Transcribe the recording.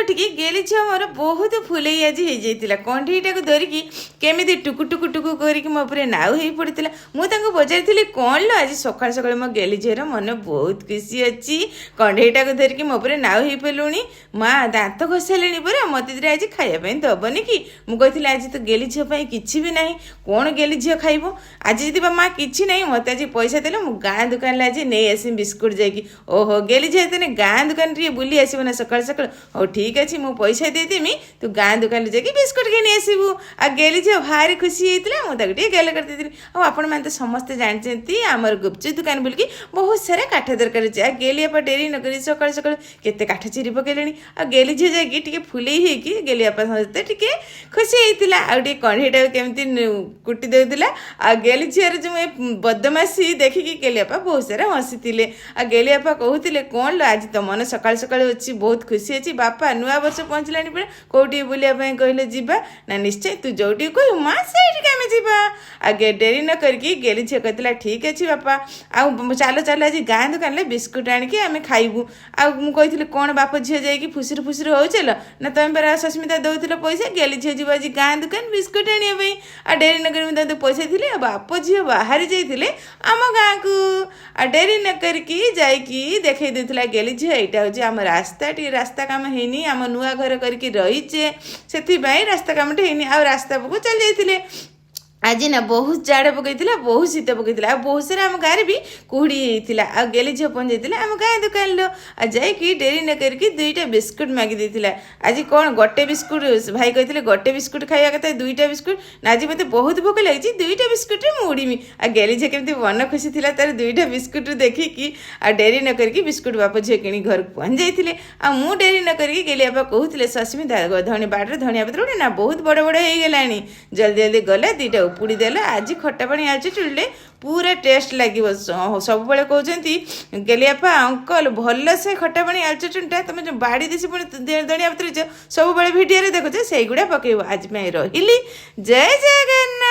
उठिकी गेली झील मोर बहुत फुल आज हो कंढईटा को धरिकी केमी टुकु टुकु टुकु करके मो पर नाउ हो पड़ता मुझे पचारि कौन लो आज सका सका मो गेली झीर मन बहुत खुशी अच्छी कंढईटा को धरिकी मो पर नाउ हो पारूनी माँ दांत घसाले पर मत आज खायापी दबनी कि मुझे आज तो गेली झील किसी भी ना कौन गेली झील खाइब आज जी माँ किसी ना मत आज पैसा देले मु गाँ दुकान आज नहीं आसमी बिस्कुट जाकि ओहो गेली झील तेने गाँ दुकान टे बुली आसब ना सका सका हो ठीक अच्छे मुझे पैसा देदेमी तू गाँ दुकान जाकि बिस्कुट किणी आसबू आ गेली झील भारी खुशी होता मुझे गेल करदे आपण मैंने तो समस्ते जानते आमर गुपचुप दुकान बोलिकी बहुत सारा काठ दरकार अच्छे आ गेली आप डेरी नक सका सका केते काठ चिरी पकड़े आ गेली झील जाकि फुले गेली आप सहित टे खुशी होता आगे कढ़ईटा केमती कुटी देउला आ गेली झील जो बदमाशी देखिकी गेली आपा बहुत सारा हसी आ गेली आपा कहते कौन लो आज तो मन सका सका अच्छी बहुत खुशी अच्छी बापा नुआ वर्ष पहुँचला कौटी बुलाया कहले जीवा ना निश्चय तू जोटी कह माँ से आम जा आगे डेरी न करके गेली झील कहला ठीक अच्छे बापा आउ चलो चलो आज गाँ दुकान बिस्कुट आणिकी आम खाइबू आती कौन बाप झील जाकि फुसुर फुसुर हो चल ना तुम पर सस्मिता दौल पैसा गेली झील जी आज गाँ दुकान बिस्कुट आने आ डेरी न कर पैसा थी बाप झील बाहर जाइए आम गाँ को आ डेरी न करके जाकि देखई देला गेली झील यहाँ हूँ आम रास्ता टी रास्ता काम है आम नुआ घर करके रहीचे से रास्ता कामटे है आ रास्ता पक चल जाते आज ना बहुत जाड़ पकई बहुत शीत पकई बहुत सारा आम गाँव भी कुहड़ी होता आ गेली झील पहुँच आम गाँ दुकान लो आ जाकि डेरी न करके दुईटा बिस्कुट मागी देता आज कौन गोटे बिस्कुट भाई कहते गोटे बिस्कुट खाया कथा दुईटा बिस्कुट ना आज मत बहुत भोक लगी दुईटा बिस्कुट मुड़ीमी आ गेली झील केमती मन खुशी थी तार दुईटा बिस्कुट देखिकी आ डेरी न करके बिस्कुट बाप झील कि घर पहुँच जाते आ मु डेरी न करके गेली आप कहते सस्मिता धनी बाटर धनिया पत्र ना बहुत बड़ बड़ हो गला जल्दी जल्दी गला दुईटा उपुड़ी देला आज खट्टा पानी आलचटुले पूरा टेस्ट लगे सब कहते गेलियापा अंकल भल से खट्टा पानी आलचटुटा तुम जो बाड़ी देसी पुणी धनिया पत्र सब भिडियो देखुचे से गुड़ा पकेब आज मैं रही जय जगन्नाथ।